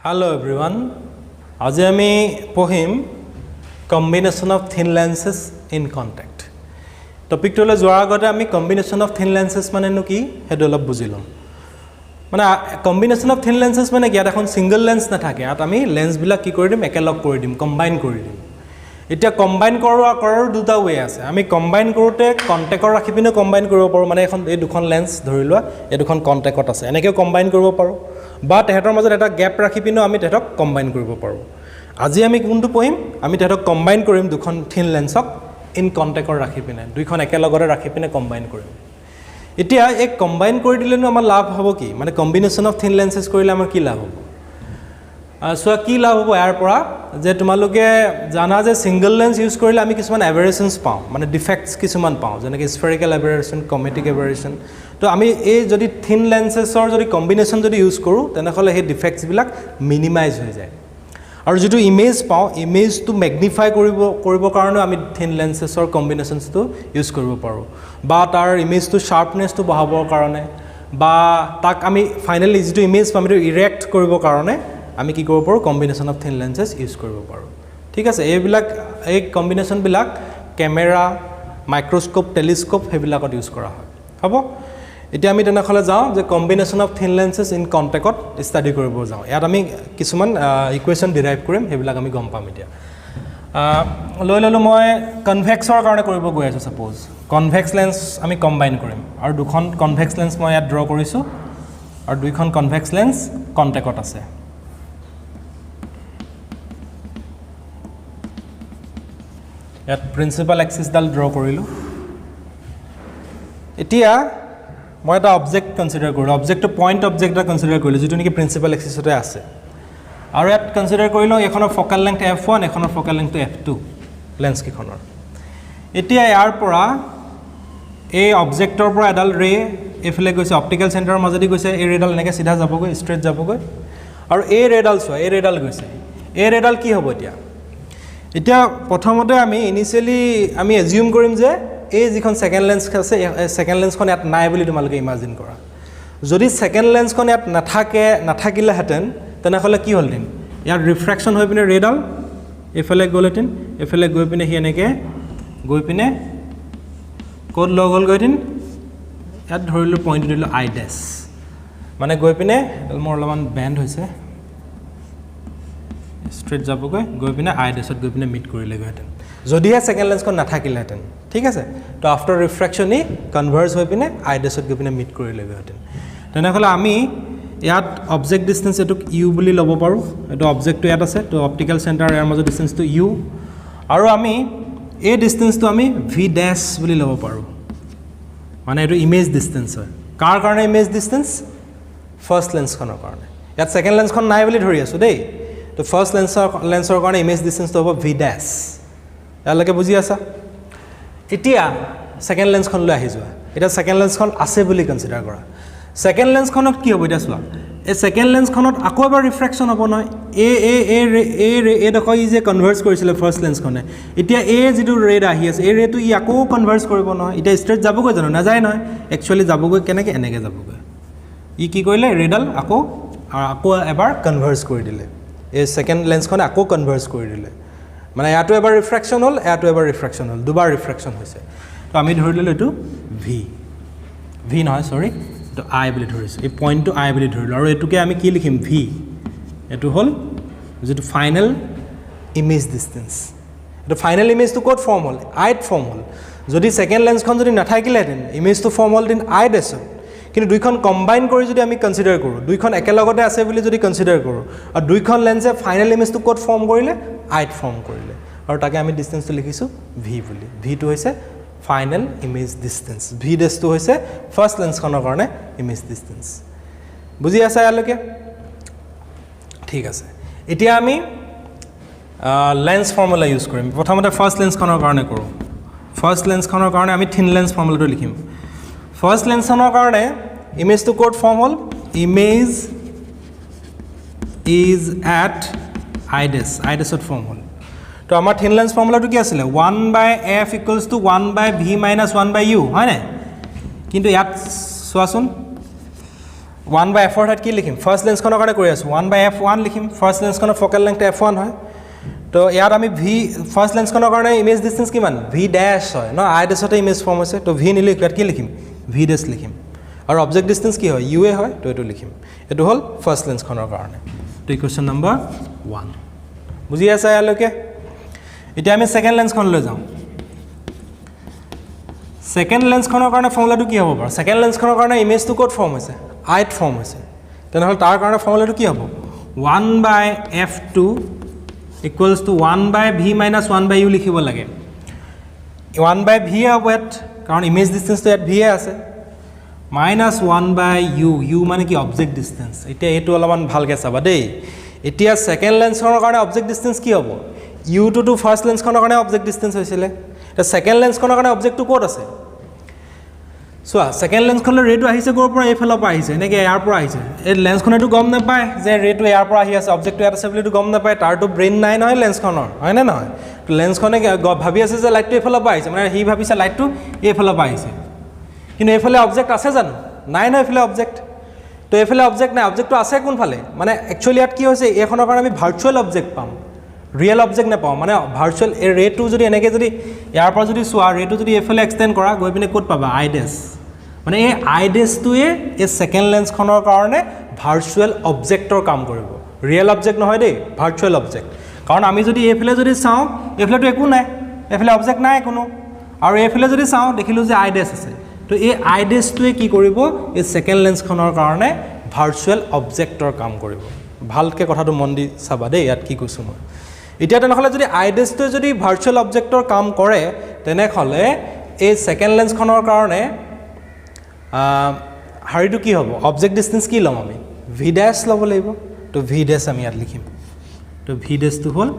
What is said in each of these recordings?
Hello everyone. আজি আমি পঢ়িম combination of thin lenses in contact. Topic to যোৱাৰ আগতে আমি combination of thin lenses মানে নো কি হেটো অলপ বুজি লম। মানে combination of thin lenses মানে কি এখন সিঙ্গল লেন্স না থাকে আত আমি লেন্স বিলাক কি কৰি দিম একেলগ কৰি দিম কম্বাইন কৰি দিম। এতিয়া কম্বাইন কৰাৰ দুটা ওয়ে আছে। আমি কম্বাইন কৰোতে কন্টাক্টৰ ৰাখি পিনে কম্বাইন কৰিব পাৰো মানে এখন এই দুখন লেন্স ধৰি লোৱা এই দুখন কন্টাক্টত আছে এনেকে কম্বাইন কৰিব পাৰো বা তেহেতৰ মাজত এটা গ্যাপ ৰাখি পিনে আমি তেহেতক কম্বাইন কৰিব পাৰো। আজি আমি কোনটো পঢ়িম আমি তেহেতক কম্বাইন কৰিম দুখন থিন লেন্সক ইন কন্টাক্টৰ ৰাখি পিনে দুইখন একেলগৰে ৰাখি পিনে কম্বাইন কৰিম। এতিয়া এই কম্বাইন কৰি দিলেনো আমাৰ লাভ হ'ব কি মানে কম্বিনেশন অফ থিন লেন্সেস কৰিলে আমাৰ কি লাভ হ'ব সো কি লাভ হ'ব ইয়াৰ পৰা যে তোমালোকে জানা যে সিঙ্গল লেন্স ইউজ কৰিলে আমি কিছুমান এভাৰিয়েশনস পাওঁ মানে ডিফেক্টস কিছুমান পাওঁ যেনেকৈ স্ফেৰিকেল এভাৰিয়েশন কমেটিক এভাৰিয়েশন তো আমি এই যদি থিন লেন্সেছৰ যদি কম্বিনেশন যদি ইউজ কৰোঁ তেনেহলে সেই ডিফেক্টস বিলাক মিনিমাইজ হৈ যায় আৰু যেটো ইমেজ পাওঁ ইমেজটো ম্যাগনিফাই কৰিব কাৰণে আমি থিন লেন্সেছৰ কম্বিনেশনসটো ইউজ কৰিব পাৰোঁ বা তাৰ ইমেজটো শাৰ্পনেছটো বঢ়াবৰ কাৰণে বা তাক আমি ফাইনালি যেটো ইমেজ পাম সেইটো ইৰেক্ট কৰিব কাৰণে আমি কি কৰিব পাৰো কম্বিনেশন অফ থিন লেন্সেস ইউজ কৰিব পাৰো ঠিক আছে এই কম্বিনেশন বিলাক ক্যামেৰা মাইক্ৰোস্কোপ টেলিস্কোপ হেবিলাকত ইউজ কৰা হয় হ'ব এতিয়া আমি তেনেখলে যাওঁ যে কম্বিনেশন অফ থিন লেন্সেস ইন কন্টাক্টত ষ্টাডি কৰিব যাওঁ ইয়াত আমি কিছুমান ইকুৱেশ্যন ডিৰাইভ কৰিম হেবিলাক আমি গম পাম এতিয়া লৈ ললো মই কনভেক্সৰ কাৰণে কৰিব গৈ আছো সাপোজ কনভেক্স লেন্স আমি কম্বাইন কৰিম আৰু দুখন কনভেক্স লেন্স মই ইয়াত ড্ৰ কৰিছো আৰু দুইখন কনভেক্স লেন্স কন্টাক্টত আছে ইয়াত প্ৰিন্সিপাল এক্সিস ডাল ড্ৰ কৰিলো এতিয়া মই এটা অবজেক্ট কনসিডাৰ কৰিলো অবজেক্টটো পইণ্ট অবজেক্ট এটা কনসিডাৰ কৰিলো যেটো নেকি প্ৰিন্সিপাল এক্সিসতে আছে আৰু ইয়াত কনসিডাৰ কৰিলো এখনৰ ফোকাল লেংথ f1 এখনৰ ফোকাল লেংথ f2 লেন্স কিখনৰ এতিয়া ইয়াৰ পৰা এই অবজেক্টৰ পৰা এডাল ৰে এফলে গৈছে অপটিক্যাল সেন্টাৰৰ মাজেদি গৈছে এই ৰেডাল এনেকে সিধা যাবগৈ ষ্ট্ৰেট যাবগৈ আৰু এই ৰেডাল চোৱা এই ৰেডাল গৈছে এই ৰেডাল কি হ'ব এতিয়া প্ৰথমতে আমি ইনিশিয়ালি আমি এজিউম কৰিম যে এই যিখন সেকেন্ড লেন্স আছে সেকেন্ড লেন্সখন ইয়াত নাই বুলি তোমালোকে ইমাজিন কৰা যদি সেকেন্ড লেন্সখন ইয়াত নাথাকিলে হেতেন তেনেহলে কি হলদিন ইয়াৰ ৰিফ্ৰেকশন হৈ পিনে ৰেডাল এফালে গলেটিন এফালে গৈ পিনে হি এনেকে গৈ পিনে কোড লগ হল গৈদিন ইয়াত ধৰিলো পইণ্ট দিলো আই ডেশ মানে গৈ পিনে মোৰ অলপমান বেন্ড হৈছে স্ট্ৰেট যাবগৈ গৈ পিনে আই ডেশত গৈ পিনে মিট কৰিলে গয়তেন যদিহে সেকেন্ড লেন্সখন নাথাকিলেহেতেন ঠিক আছে তো আফটাৰ ৰিফ্ৰেকশন ই কনভাৰ্জ হৈ পিনে আই ডেশত গৈ পিনে মিট কৰিলে গয়তেন তেনেহলে আমি ইয়াত অবজেক্ট ডিসটেন্স এটো ইউ বুলি লব পাৰো এটো অবজেক্টটো ইয়াত আছে তো অপটিক্যাল সেন্টাৰ ইয়াৰ মাজৰ ডিসটেন্সটো ইউ আৰু আমি এই ডিসটেন্সটো আমি ভি ড্যাশ বুলি লব পাৰো মানে এটো ইমেজ ডিসটেন্স হয় কাৰ কাৰণে ইমেজ ডিসটেন্স ফাৰ্স্ট লেন্সখনৰ কাৰণে ইয়াত সেকেন্ড লেন্সখন নাই বুলি ধৰি আছো দেই তো ফাৰ্স্ট লেন্সৰ কাৰণে ইমেজ ডিসটেন্সটো হ'ব ভি ড্যাশ ইয়ালৈকে বুজি আছা এতিয়া সেকেন্ড লেন্সখন লৈ আহি যোৱা এটা সেকেন্ড লেন্সখন আছে বুলি কনসিডাৰ কৰা সেকেন্ড লেন্সখনত কি হ'ব এটা চোৱা এই সেকেন্ড লেন্সখনত আকৌ এবাৰ ৰিফ্ৰেকশন হ'ব নহয় এ দেখো ই যে কনভাৰ্জ কৰিছিল ফাৰ্স্ট লেন্সখনে এতিয়া এ যেটো ৰেড আহি আছে এই ৰেটো ই আকৌ কনভাৰ্জ কৰিব নহয় এটা ষ্ট্ৰেট যাবগৈ জানো না যায় নহয় একচুয়ালি যাবগৈ কেনেকে এনেকে যাবগৈ ই কি কৰিলে ৰেডাল আকৌ এবাৰ কনভাৰ্জ কৰি দিলে এই সেকেন্ড লেন্সখনে আকৌ কনভাৰ্জ কৰি দিলে মানে ইয়াটো এবাৰ ৰিফ্ৰেকশন হল ইয়াটো এবাৰ ৰিফ্ৰেকশন হল দুবাৰ ৰিফ্ৰেকশন হৈছে তো আমি ধৰি ললো এটো ভি নহয় সৰি তো আই বুলি ধৰিছো এই পইণ্টটো আই বুলি ধৰিলো আৰু এটোকে আমি কি লিখিম ভি এটো হল যেটো ফাইনাল ইমেজ ডিসটেন্স এটো ফাইনাল ইমেজটো কোড ফৰ্ম হল আইত ফৰ্ম হল যদি সেকেন্ড লেন্সখন যদি নাথাকিলেহেতেন ইমেজটো ফৰ্ম হল দিন আই ডেছত কিন্তু দুইখন কম্বাইন কৰি যদি আমি কনসিডাৰ কৰো দুইখন একেলগতে আছে বুলি যদি কনসিডাৰ কৰো আৰু দুইখন লেন্সে ফাইনাল ইমেজটো কোড ফৰ্ম কৰিলে আইত ফৰ্ম কৰিলে আৰু তাকে আমি ডিসটেন্সটো লিখিছো ভি বুলি ভি টো হৈছে ফাইনাল ইমেজ ডিসটেন্স ভি ডেশ টো হৈছে ফাৰ্স্ট লেন্সখনৰ কাৰণে ইমেজ ডিসটেন্স বুজি আছা ইয়ালৈকে ঠিক আছে এতিয়া আমি লেন্স ফৰ্মুলা ইউজ কৰিম প্ৰথমতে ফাৰ্স্ট লেন্সখনৰ কাৰণে কৰো ফাৰ্স্ট লেন্সখনৰ কাৰণে আমি থিন লেন্স ফৰ্মুলাটো লিখিম ফাৰ্স্ট লেন্সখনৰ কাৰণে ইমেজ টু কোড ফৰ্ম হল ইমেজ ইজ এট আই ডেশত ফৰ্ম হল তো আমাৰ থিন লেন্স ফৰ্মুলাটো কি আছিল 1/f = 1/v - 1/u হয় না কিন্তু ইয়াত চোৱাচোন 1 by f ৰ ঠাইত কি লিখিম ফাৰ্স্ট লেন্সখনৰ কাৰণে কৰি আছো 1 by f1 লিখিম ফাৰ্স্ট লেন্সখনৰ ফ'কেল লেংথ f1 হয় তো ইয়াত আমি v ফাৰ্স্ট লেন্সখনৰ কাৰণে ইমেজ ডিসটেন্স কিমান v ড্যাশ হয় ন i ড্যাশতে ইমেজ ফৰ্ম হৈছে তো v নিলিখ ইয়াত কি লিখিম v ড্যাশ লিখিম আৰু অবজেক্ট ডিসটেন্স কি হয় u এ হয় তো এটো লিখিম এটো হল ফাৰ্স্ট লেন্সখনৰ কাৰণে তো ইকুৱেশ্যন নম্বৰ 1 বুজি আছে ইয়ালৈকে এতিয়া আমি সেকেন্ড লেন্সখন লৈ যাওঁ সেকেন্ড লেন্সখনৰ কাৰণে ফৰ্মুলাটো কি হ'ব বাৰু সেকেন্ড লেন্সখনৰ কাৰণে ইমেজটো ক'ত ফৰ্ম হৈছে i ত ফৰ্ম হৈছে তেনেহ'লে তাৰ কাৰণে ফৰ্মুলাটো কি হ'ব 1 by f2 equals to 1 by v minus 1 by u লিখিব লাগে 1 by v হ'ব ইয়াত কাৰণ ইমেজ ডিসটেন্সটো ইয়াত v আছে minus 1 by u মানে কি অবজেক্ট ডিসটেন্স এতিয়া এটো অলপমান ভালকে চাবা দেই এতিয়া সেকেন্ড লেন্সখনৰ কাৰণে অবজেক্ট ডিসটেন্স কি হ'ব u to ফাৰ্স্ট লেন্সখনৰ কাৰণে অবজেক্ট ডিসটেন্স হৈছিলে এটা সেকেন্ড লেন্সখনৰ কাৰণে অবজেক্টটো ক'ত আছে সোয়া সেকেন্ড লেন্সখনৰ ৰেটো আহিছে ক'ৰ পৰা এইফালৰ পৰা আহিছে নেকি ইয়াৰ পৰা আহিছে এই লেন্সখনেটো গম নাপায় যে ৰেটো ইয়াৰ পৰা আহি আছে অবজেক্টটো ইয়াত আছে বুলিটো গম নাপায় তাৰটো ব্ৰেইন নাই নহয় লেন্সখনৰ হয় নে নহয় তো লেন্সখনে ভাবি আছে যে লাইটটো এইফালৰ পৰা আহিছে মানে হি ভাবিছে লাইটটো এইফালৰ পৰা আহিছে কিন্তু এইফালে অবজেক্ট আছে জানো নাই নহয় এইফালে অবজেক্ট তো এইফালে অবজেক্ট নাই অবজেক্টটো আছে কোনফালে মানে একচুয়ালি ইয়াত কি হৈছে এইখনৰ কাৰণে আমি ভাৰ্চুৱেল অবজেক্ট পাম ৰিয়েল অবজেক্ট নাপাওঁ মানে ভাৰ্চুৱেল এই ৰেটো যদি এনেকৈ যদি ইয়াৰ পৰা যদি চোৱা ৰেটো যদি এইফালে এক্সটেণ্ড কৰা গৈ পিনে ক'ত পাবা আই ডেছ মানে এই আই ডেছটোৱে এই সেকেন্ড লেন্সখনৰ কাৰণে ভাৰ্চুৱেল অবজেক্টৰ কাম কৰিব ৰিয়েল অবজেক্ট নহয় দেই ভাৰ্চুৱেল অবজেক্ট কাৰণ আমি যদি এইফালে যদি চাওঁ এইফালেতো একো নাই এইফালে অবজেক্ট নাই কোনো আৰু এইফালে যদি চাওঁ দেখিলোঁ যে আই ডেছ আছে তো এই আই ডেছটোৱে কি কৰিব এই সেকেন্ড লেন্সখনৰ কাৰণে ভাৰ্চুৱেল অবজেক্টৰ কাম কৰিব ভালকৈ কথাটো মন দি চাবা দেই ইয়াত কি কৈছোঁ মই এতিয়া তেনেহ'লে যদি আই ডেছটোৱে যদি ভাৰ্চুৱেল অবজেক্টৰ কাম কৰে তেনেহ'লে এই সেকেন্ড লেন্সখনৰ কাৰণে হাৰিটো কি হ'ব অবজেক্ট ডিসটেন্স কি ল'ম আমি ভি ড্যাশ ল'ব লাগিব তো ভি ড্যাশ আমি ইয়াত লিখিম তো ভি ড্যাশটো হ'ল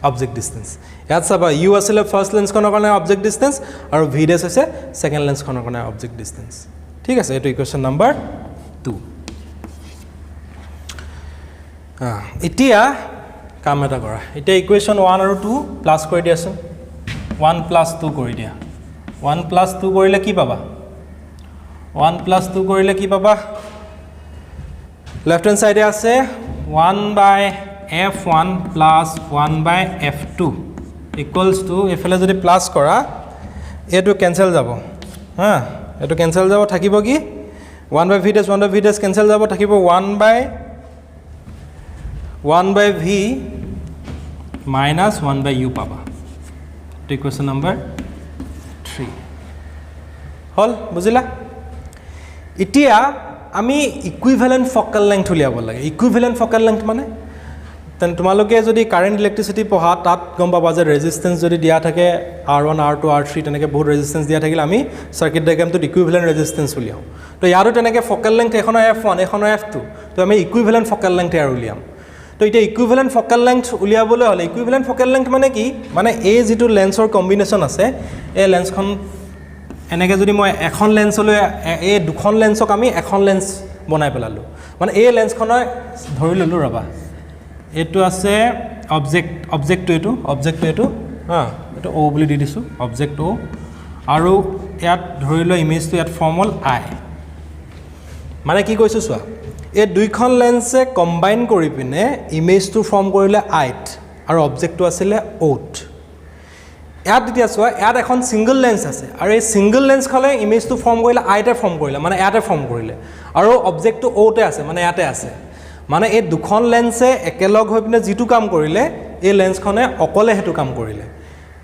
অবজেক্ট ডিসটেন্স ইয়াত চাবা ইউ আছিলে ফাৰ্স্ট লেন্সখনৰ কাৰণে অবজেক্ট ডিসটেন্স আৰু ভি ড্যাশ হৈছে সেকেন্ড লেন্সখনৰ কাৰণে অবজেক্ট ডিসটেন্স ঠিক আছে এইটো ইকুৱেশ্যন নম্বৰ 2 এতিয়া কাম এটা কৰা এতিয়া ইকুৱেশ্যন 1 আৰু 2 প্লাস কৰি দিয়াচোন 1 plus 2 কৰি দিয়া 1 plus 2 কৰিলে কি পাবা 1 plus 2 কৰিলে কি পাবা লেফট হ্যান্ড সাইডে আছে 1 by f1 plus 1 by f2 equals to এফালে যদি প্লাস কৰা এটো ক্যান্সেল যাব হ্যাঁ এটো ক্যান্সেল যাব থাকিব কি 1 by v dash ক্যান্সেল যাব থাকিব 1 by v minus 1 by u পাবা তো ইকুৱেশ্যন নম্বৰ 3 হল বুজিলা এতিয়া আমি ইকুইভ্যালেন্ট ফকাল লেংথ উলিয়াব লাগে ইকুইভ্যালেন্ট ফকাল লেংথ মানে তেন তোমালোকে যদি কারেন্ট ইলেক্ট্রিসিটি পঢ়া তাত গম পাবা যে রেজিস্ট্যান্স যদি দিয়া থাকে R1 R2 R3 তেনেকে বহুত রেজিস্ট্যান্স দিয়া থাকিলে আমি সার্কিট ডায়াগ্রামটো ইকুইভ্যালেন্ট রেজিস্ট্যান্স উলিয়াও তো ইয়াৰো তেনেকে ফকাল লেংথ এখনৰ F1 এখনৰ F2 তো আমি ইকুইভ্যালেন্ট ফকাল লেংথ ইয়াৰ উলিয়াম তো এতিয়া ইকুইভ্যালেন্ট ফকাল লেংথ উলিয়াবলৈ হলে ইকুইভ্যালেন্ট ফকাল লেংথ মানে কি মানে এই যেটো লেন্সৰ কম্বিনেশন আছে এই লেন্সখন এনেকে যদি মই এখন লেন্সলৈ এই দুখন লেন্সক আমি এখন লেন্স বনাই পেলালো মানে এই লেন্সখনৰ ধৰি ললো ৰবা এটো আছে অবজেক্ট এটো হা এটো ও বুলি দি দিছো অবজেক্ট ও আৰু ইয়াত ধৰি ল ইমেজটো ইয়াত ফৰ্মল আই মানে কি কৈছো চোৱা এই দুইখন লেন্সে কম্বাইন কৰি পিনে ইমেজটো ফৰ্ম কৰিলে আইট আৰু অবজেক্টটো আছিল ওট ইয়াত এতিয়া চোৱা ইয়াত এখন সিঙ্গল লেন্স আছে আৰু এই সিঙ্গল লেন্স খলে ইমেজটো ফৰ্ম কৰিলে আইটে ফৰ্ম কৰিলে মানে ইয়াতে ফৰ্ম কৰিলে আৰু অবজেক্টটো ওতে আছে মানে ইয়াতে আছে মানে এই দুখন লেন্সে একেলগ হৈ পিনে যেটো কাম কৰিলে এই লেন্সখনে অকলে হেতু কাম কৰিলে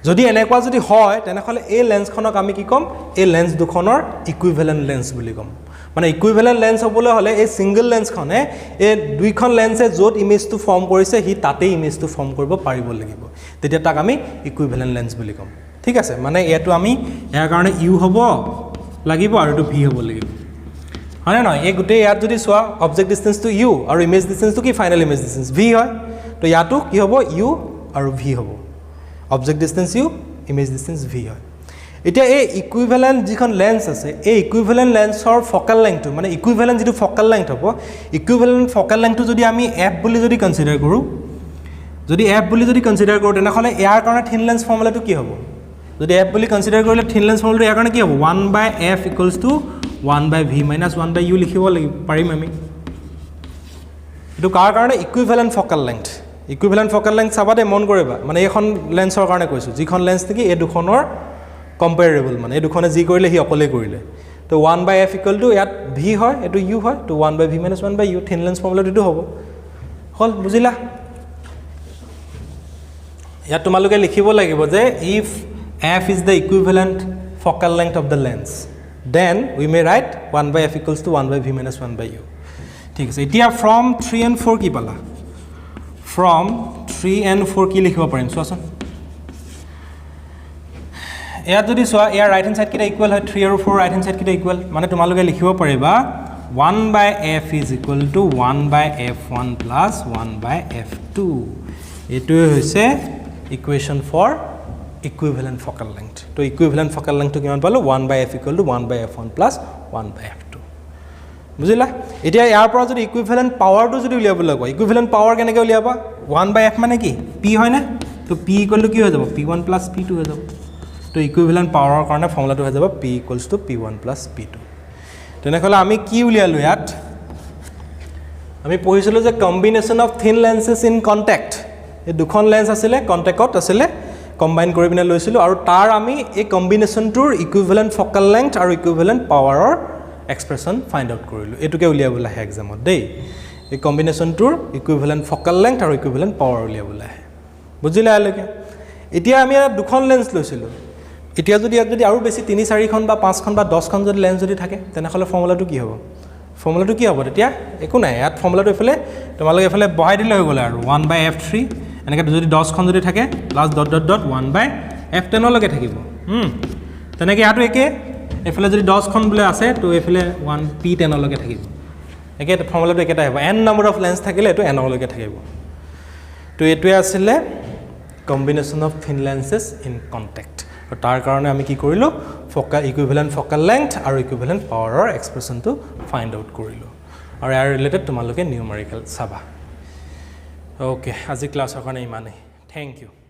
যদি এনেকুৱা যদি হয় তেনেহলে এই লেন্সখনক আমি কি কম এই লেন্স দুখনৰ ইকুইভ্যালেন্ট লেন্স বুলি কম মানে ইকুইভ্যালেন্ট লেন্স হ'বলৈ হলে এই সিঙ্গল লেন্সখনে এই দুইখন লেন্সে যত ইমেজটো ফৰ্ম কৰিছে হি তাতে ইমেজটো ফৰ্ম কৰিব পাৰিব লাগিব তেতিয়া তাক আমি ইকুইভ্যালেন্ট লেন্স বুলি কম ঠিক আছে মানে এটো আমি ইয়াৰ কাৰণে ইউ হ'ব লাগিব আৰু এটো ভি হ'ব লাগিব হয় না এই গুটে ইয়াত যদি সোয়া অবজেক্ট ডিসটেন্স টু ইউ আৰু ইমেজ ডিসটেন্স টু কি ফাইনাল ইমেজ ডিসটেন্স ভি হয় তো ইয়াতো কি হ'ব ইউ আৰু ভি হ'ব object distance u image distance v হয় এতিয়া এই ইকুইভ্যালেন্ট যিখন লেন্স আছে এই ইকুইভ্যালেন্ট লেন্সৰ ফকাল লেংথটো মানে ইকুইভ্যালেন্ট যেটো ফকাল লেংথ হ'ব ইকুইভ্যালেন্ট ফকাল লেংথটো যদি আমি f বুলি যদি কনসিডাৰ কৰো যদি f বুলি যদি কনসিডাৰ কৰো তেনেহলে ইয়াৰ কাৰণে থিন লেন্স ফৰ্মুলাটো কি হ'ব যদি f বুলি কনসিডাৰ কৰিলে থিন লেন্স ফৰ্মুলাটো ইয়াৰ কাৰণে কি হ'ব 1 by f equals to 1/v minus 1/u লিখিব লাগিব পাৰিম আমি এটো কাৰ কাৰণে ইকুইভ্যালেন্ট ফকাল লেংথ ইকুইভ্যালেন্ট ফকাল লেংথ চাবা দে মন কৰিবা মানে এইখন লেন্সৰ কাৰণে কৈছো যিখন লেন্স নেকি এই দুখনৰ কম্পাৰেবল মানে এই দুখনে যি কৰিলে হি অকলে কৰিলে তো 1/f = ইয়াত v হয় এটো u হয় তো 1/v minus 1/u থিন লেন্স ফৰ্মুলা দিটো হ'ব হল বুজিলা ইয়াত তোমালোকে লিখিব লাগিব যে if f is the equivalent focal length of the lens then we may write 1/f = 1/v minus 1/u ঠিক আছে এতিয়া from 3 and 4 কি পালা from 3 and 4 কি লিখিব পাৰিম চোৱাচোন ইয়াত যদি সোয়া ইয়াৰ ৰাইট হ্যান্ড সাইড কিটা ইকুয়াল হয় 3 আৰু 4 ৰাইট হ্যান্ড সাইড কিটা ইকুয়াল মানে তোমালোকে লিখিব পাৰিবা 1/f = 1/f1 plus 1/f2 এটো হৈছে ইকুয়েশন ফৰ ইকুইভ্যালেন্ট ফকাল লেংথ তো ইকুইভ্যালেন্ট ফকাল লেংথ কিমান পালো 1/f = 1/f1 plus 1/f2 বুজিলা এতিয়া ইয়াৰ পৰা যদি ইকুইভ্যালেন্ট পাৱাৰটো যদি উলিয়াবলৈ কয় ইকুইভ্যালেন্ট পাৱাৰ কেনেকৈ উলিয়াবা 1/f মানে কি p হয় না তো p = কি হৈ যাব p1 plus p2 হৈ যাব তো ইকুইভ্যালেন্ট পাৱাৰৰ কাৰণে ফৰ্মুলাটো হৈ যাব p = p1 plus p2 তেনেহলে আমি কি উলিয়ালো ইয়াত আমি পঢ়িছিলো যে কম্বিনেশন অফ থিন লেন্সেস ইন কন্টাক্ট এই দুখন লেন্স আছিল কন্টাক্টত আছিল কম্বাইন কৰি বিনা লৈছিলো আৰু তাৰ আমি এই কম্বিনেশনটোৰ ইকুইভ্যালেন্ট ফকাল লেংথ আৰু ইকুইভ্যালেন্ট পাৱাৰৰ এক্সপ্ৰেশন ফাইন্ড আউট কৰিলো এটুকে উলিয়াবলৈ আহে এক্সামত দেই এই কম্বিনেশনটোৰ ইকুইভ্যালেন্ট ফকাল লেংথ আৰু ইকুইভ্যালেন্ট পাৱাৰ উলিয়াবলৈ আহে বুজিলা আলৈকে এতিয়া আমি দুখন লেন্স লৈছিলো এতিয়া যদি আৰু বেছি 3-4 খন বা 5 খন বা 10 খন যদি লেন্স যদি থাকে তেনেহলে ফৰ্মুলাটো কি হ'ব তেতিয়া একো নাই ইয়াত ফৰ্মুলাটো এফালে তোমালোকে এফালে বহাই দিলে হৈ গ'ল আৰু 1/f3 এনেকৈ যদি 10 খন যদি থাকে প্লাস ... 1/f10 লকে থাকিব তেনেকৈ ইয়াতো একে এফালে যদি 10 খন বলে আছে তো এফালে 1p10 লকে থাকিব একে ফৰ্মুলাটো একেটা হ'ব n নাম্বাৰ অফ লেন্স থাকিলে এটো n লকে থাকিব তো এটোৱে আছিল কম্বিনেশন অফ থিন লেন্সেস ইন কন্টাক্ট আৰু তাৰ কাৰণে আমি কি কৰিলো ফকাল ইকুইভ্যালেন্ট ফকাল লেংথ আৰু ইকুইভ্যালেন্ট পাৱাৰৰ এক্সপ্ৰেশনটো ফাইন্ড আউট কৰিলো আৰু ইয়াৰ ৰিলেটেড তোমালোকে নিউমেৰিকেল চাবা ওকে আজি ক্লাছৰ কাৰণে ইমানেই থ্যাংক ইউ